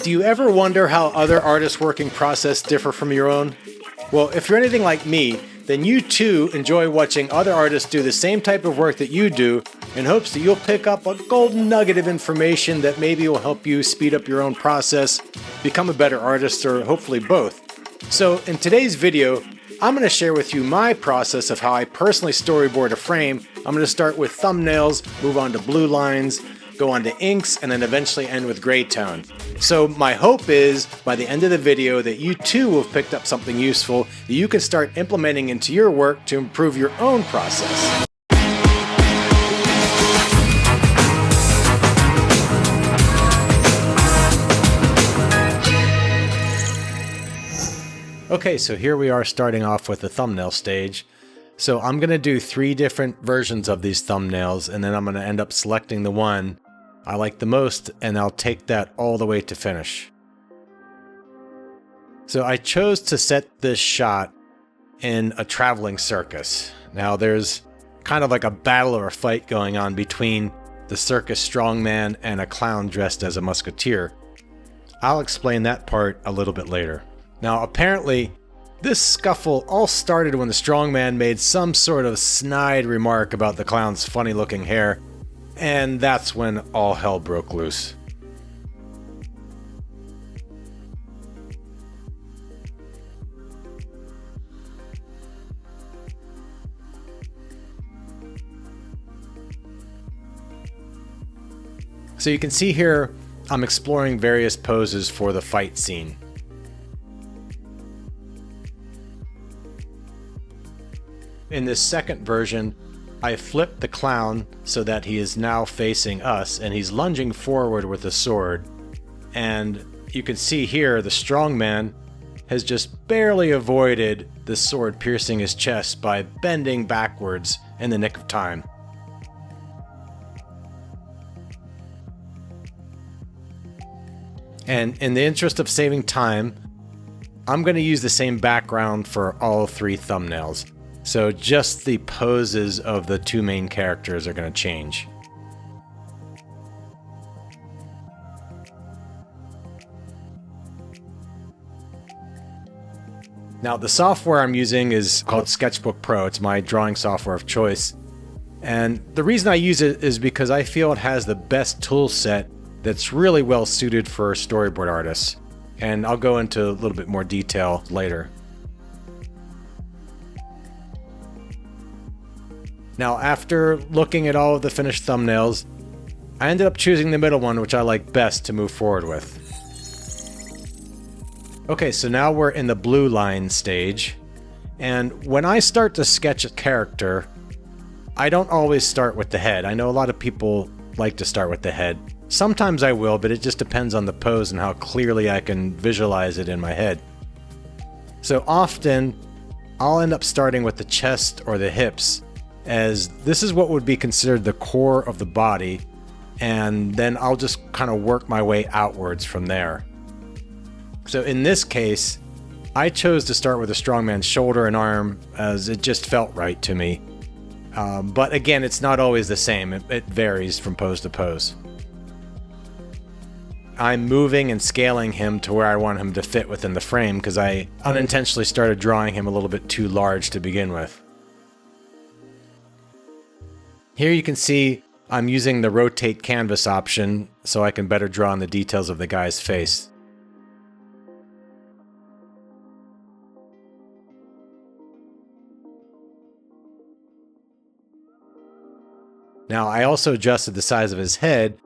Do you ever wonder how other artists' working process differ from your own? Well, if you're anything like me, then you too enjoy watching other artists do the same type of work that you do in hopes that you'll pick up a golden nugget of information that maybe will help you speed up your own process, become a better artist, or hopefully both. So in today's video, I'm going to share with you my process of how I personally storyboard a frame. I'm going to start with thumbnails, move on to blue lines, go on to inks, and then eventually end with gray tone. So my hope is, by the end of the video, that you too will have picked up something useful that you can start implementing into your work to improve your own process. Okay, so here we are starting off with the thumbnail stage. So I'm going to do 3 different versions of these thumbnails, and then I'm going to end up selecting the one I like the most, and I'll take that all the way to finish. So I chose to set this shot in a traveling circus. Now there's kind of like a battle or a fight going on between the circus strongman and a clown dressed as a musketeer. I'll explain that part a little bit later. Now apparently this scuffle all started when the strongman made some sort of snide remark about the clown's funny looking hair, and that's when all hell broke loose. So you can see here, I'm exploring various poses for the fight scene. In this second version, I flipped the clown so that he is now facing us and he's lunging forward with a sword. And you can see here the strongman has just barely avoided the sword piercing his chest by bending backwards in the nick of time. And in the interest of saving time, I'm going to use the same background for all 3 thumbnails. So just the poses of the 2 main characters are going to change. Now the software I'm using is called Sketchbook Pro. It's my drawing software of choice. And the reason I use it is because I feel it has the best tool set that's really well suited for storyboard artists. And I'll go into a little bit more detail later. Now, after looking at all of the finished thumbnails, I ended up choosing the middle one, which I like best to move forward with. Okay, so now we're in the blue line stage, and when I start to sketch a character, I don't always start with the head. I know a lot of people like to start with the head. Sometimes I will, but it just depends on the pose and how clearly I can visualize it in my head. So often, I'll end up starting with the chest or the hips, as this is what would be considered the core of the body, and then I'll just kind of work my way outwards from there. So in this case, I chose to start with a strongman's shoulder and arm as it just felt right to me. But again, it's not always the same. It varies from pose to pose. I'm moving and scaling him to where I want him to fit within the frame because I unintentionally started drawing him a little bit too large to begin with. Here you can see I'm using the rotate canvas option so I can better draw on the details of the guy's face. Now I also adjusted the size of his head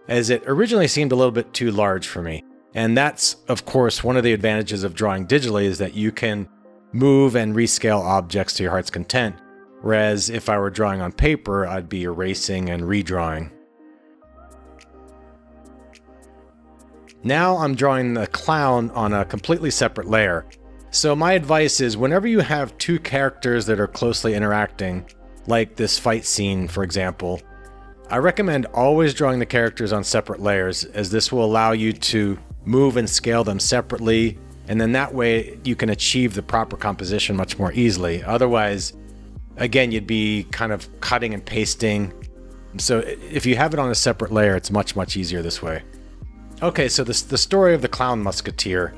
as it originally seemed a little bit too large for me. And that's, of course, one of the advantages of drawing digitally is that you can move and rescale objects to your heart's content. Whereas if I were drawing on paper, I'd be erasing and redrawing. Now I'm drawing the clown on a completely separate layer. So my advice is whenever you have 2 characters that are closely interacting, like this fight scene, for example, I recommend always drawing the characters on separate layers, as this will allow you to move and scale them separately, and then that way you can achieve the proper composition much more easily. Otherwise, again, you'd be kind of cutting and pasting. So if you have it on a separate layer, it's much easier this way. Okay, so the story of the Clown Musketeer.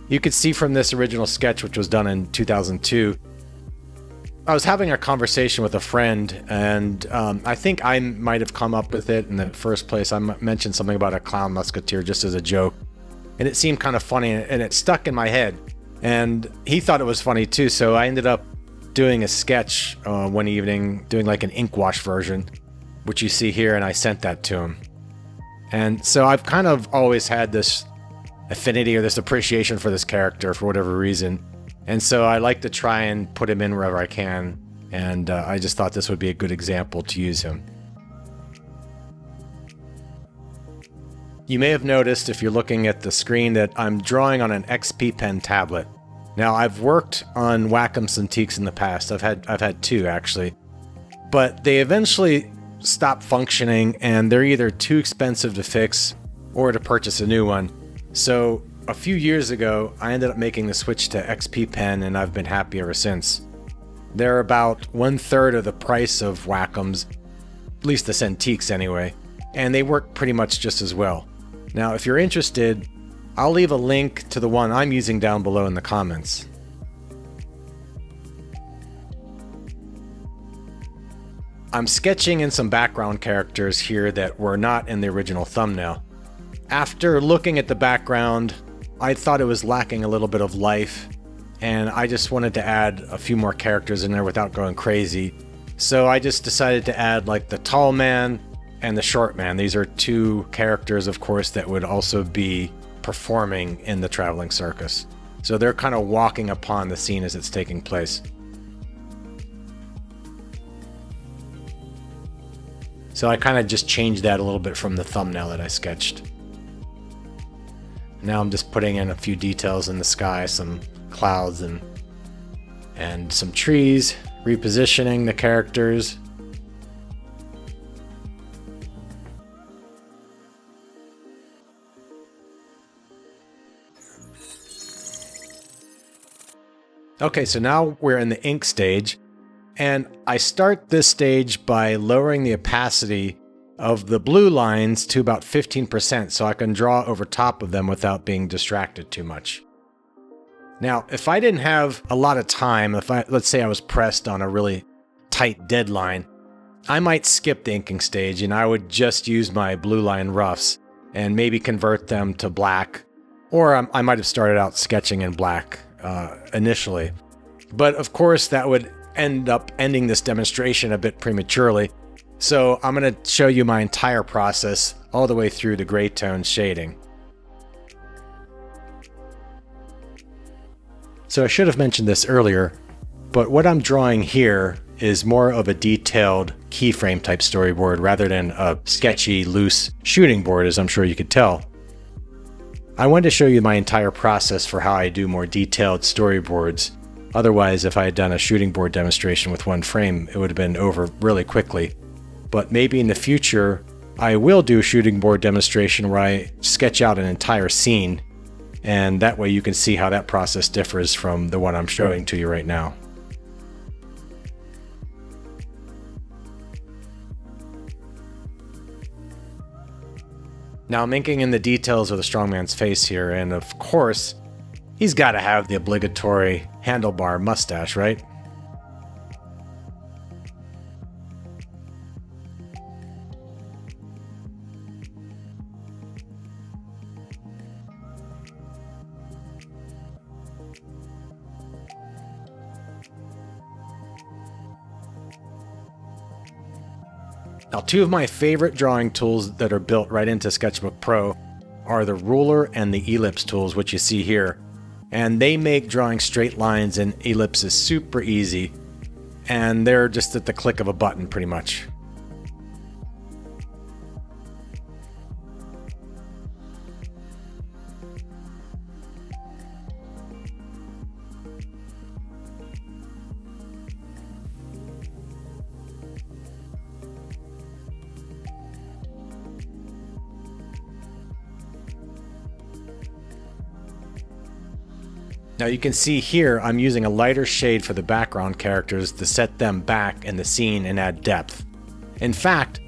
You could see from this original sketch, which was done in 2002, I was having a conversation with a friend, and I think I might have come up with it in the first place. I mentioned something about a Clown Musketeer just as a joke, and it seemed kind of funny, and it stuck in my head. And he thought it was funny too, so I ended up doing a sketch one evening, doing like an ink wash version, which you see here, and I sent that to him. And so I've kind of always had this affinity or this appreciation for this character for whatever reason. And so I like to try and put him in wherever I can. And I just thought this would be a good example to use him. You may have noticed if you're looking at the screen that I'm drawing on an XP pen tablet. Now I've worked on Wacom Cintiqs in the past. I've had two actually, but they eventually stop functioning and they're either too expensive to fix or to purchase a new one. So a few years ago, I ended up making the switch to XP Pen, and I've been happy ever since. They're about 1/3 of the price of Wacom's, at least the Cintiqs anyway, and they work pretty much just as well. Now, if you're interested, I'll leave a link to the one I'm using down below in the comments. I'm sketching in some background characters here that were not in the original thumbnail. After looking at the background, I thought it was lacking a little bit of life, and I just wanted to add a few more characters in there without going crazy. So I just decided to add like the tall man and the short man. These are two characters, of course, that would also be performing in the traveling circus. So they're kind of walking upon the scene as it's taking place. So I kind of just changed that a little bit from the thumbnail that I sketched. Now I'm just putting in a few details in the sky, some clouds and some trees, repositioning the characters. Okay, so now we're in the ink stage, and I start this stage by lowering the opacity of the blue lines to about 15% so I can draw over top of them without being distracted too much. Now, if I didn't have a lot of time, let's say I was pressed on a really tight deadline, I might skip the inking stage and I would just use my blue line roughs and maybe convert them to black, or I might have started out sketching in black initially. But of course that would end up ending this demonstration a bit prematurely. So I'm going to show you my entire process all the way through to gray tone shading. So I should have mentioned this earlier, but what I'm drawing here is more of a detailed keyframe type storyboard rather than a sketchy, loose shooting board, as I'm sure you could tell. I wanted to show you my entire process for how I do more detailed storyboards. Otherwise, if I had done a shooting board demonstration with one frame, it would have been over really quickly. But maybe in the future, I will do a shooting board demonstration where I sketch out an entire scene, and that way you can see how that process differs from the one I'm showing to you right now. Now I'm inking in the details of the strongman's face here, and of course, he's got to have the obligatory handlebar mustache, right? Now, two of my favorite drawing tools that are built right into Sketchbook Pro are the ruler and the ellipse tools, which you see here. And they make drawing straight lines and ellipses super easy. And they're just at the click of a button, pretty much. Now you can see here I'm using a lighter shade for the background characters to set them back in the scene and add depth. In fact,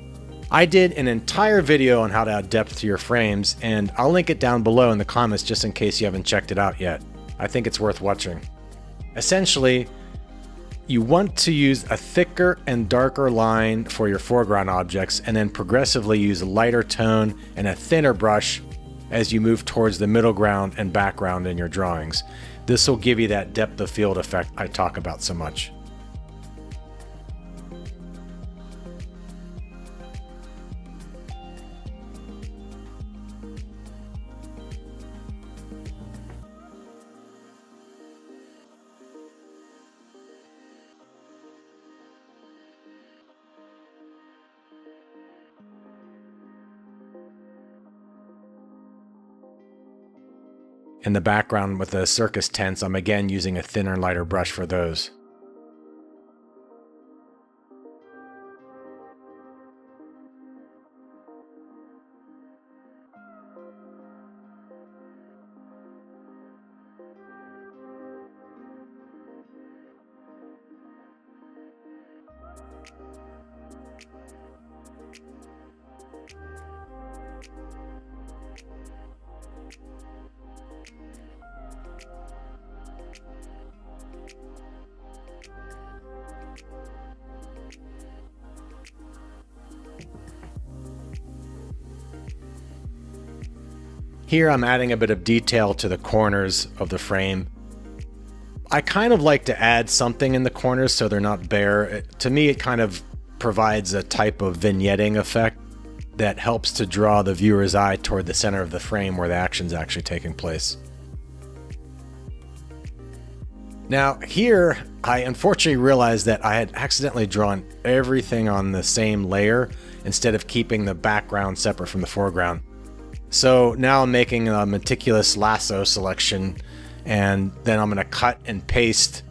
I did an entire video on how to add depth to your frames, and I'll link it down below in the comments just in case you haven't checked it out yet. I think it's worth watching. Essentially, you want to use a thicker and darker line for your foreground objects, and then progressively use a lighter tone and a thinner brush as you move towards the middle ground and background in your drawings. This will give you that depth of field effect I talk about so much. In the background with the circus tents, I'm again using a thinner and lighter brush for those. Here I'm adding a bit of detail to the corners of the frame. I kind of like to add something in the corners so they're not bare. To me, it kind of provides a type of vignetting effect that helps to draw the viewer's eye toward the center of the frame where the action's actually taking place. Now here, I unfortunately realized that I had accidentally drawn everything on the same layer instead of keeping the background separate from the foreground. So now I'm making a meticulous lasso selection, and then I'm going to cut and paste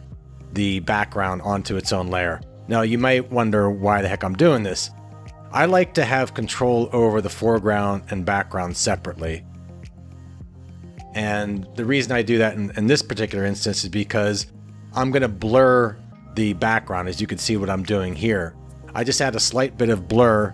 the background onto its own layer. Now you might wonder why the heck I'm doing this. I like to have control over the foreground and background separately. And the reason I do that in this particular instance is because I'm going to blur the background, as you can see what I'm doing here. I just add a slight bit of blur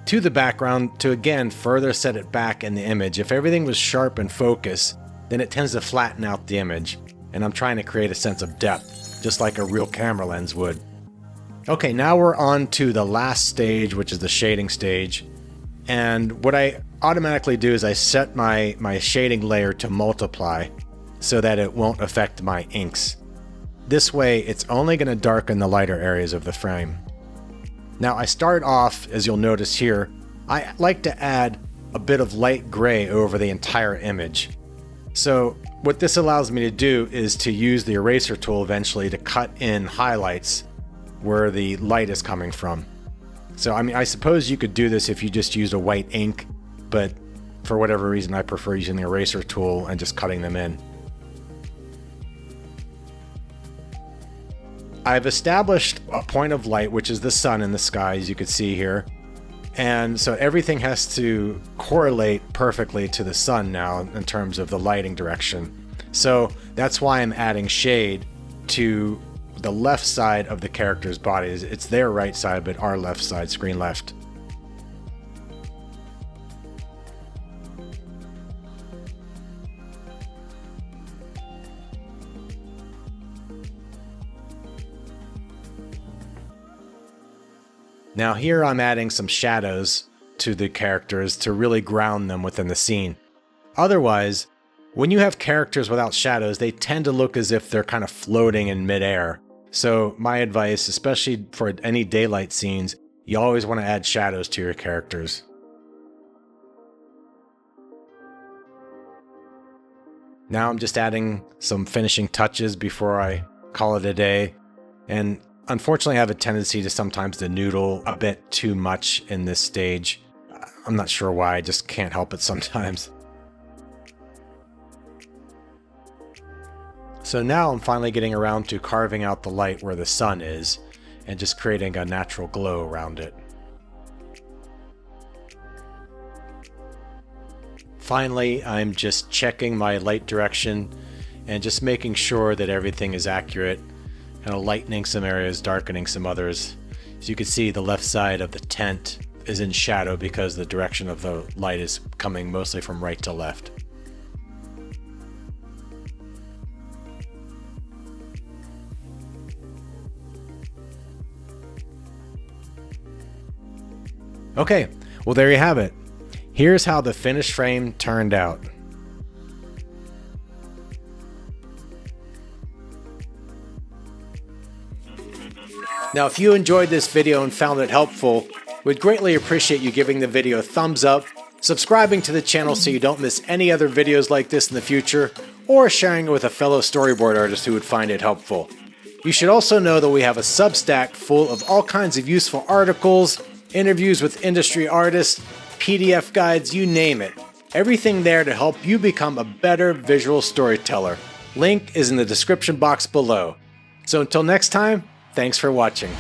to the background to again further set it back in the image. If everything was sharp and focused, then it tends to flatten out the image, and I'm trying to create a sense of depth, just like a real camera lens would. Okay, now we're on to the last stage, which is the shading stage. And what I automatically do is I set my shading layer to multiply so that it won't affect my inks. This way, it's only going to darken the lighter areas of the frame. Now I start off, as you'll notice here, I like to add a bit of light gray over the entire image. So what this allows me to do is to use the eraser tool eventually to cut in highlights where the light is coming from. So I mean, I suppose you could do this if you just used a white ink, but for whatever reason I prefer using the eraser tool and just cutting them in. I've established a point of light, which is the sun in the sky, as you can see here. And so everything has to correlate perfectly to the sun now in terms of the lighting direction. So that's why I'm adding shade to the left side of the character's body. It's their right side, but our left side, screen left. Now here I'm adding some shadows to the characters to really ground them within the scene. Otherwise, when you have characters without shadows, they tend to look as if they're kind of floating in midair. So my advice, especially for any daylight scenes, you always want to add shadows to your characters. Now I'm just adding some finishing touches before I call it a day. And unfortunately, I have a tendency to sometimes to noodle a bit too much in this stage. I'm not sure why, I just can't help it sometimes. So now I'm finally getting around to carving out the light where the sun is and just creating a natural glow around it. Finally, I'm just checking my light direction and just making sure that everything is accurate. Kind of lightening some areas, darkening some others. As you can see, the left side of the tent, is in shadow because the direction of the light is coming mostly from right to left. Okay, well there you have it. Here's how the finished frame turned out. Now if you enjoyed this video and found it helpful, we'd greatly appreciate you giving the video a thumbs up, subscribing to the channel so you don't miss any other videos like this in the future, or sharing it with a fellow storyboard artist who would find it helpful. You should also know that we have a Substack full of all kinds of useful articles, interviews with industry artists, PDF guides, you name it. Everything there to help you become a better visual storyteller. Link is in the description box below. So until next time, thanks for watching.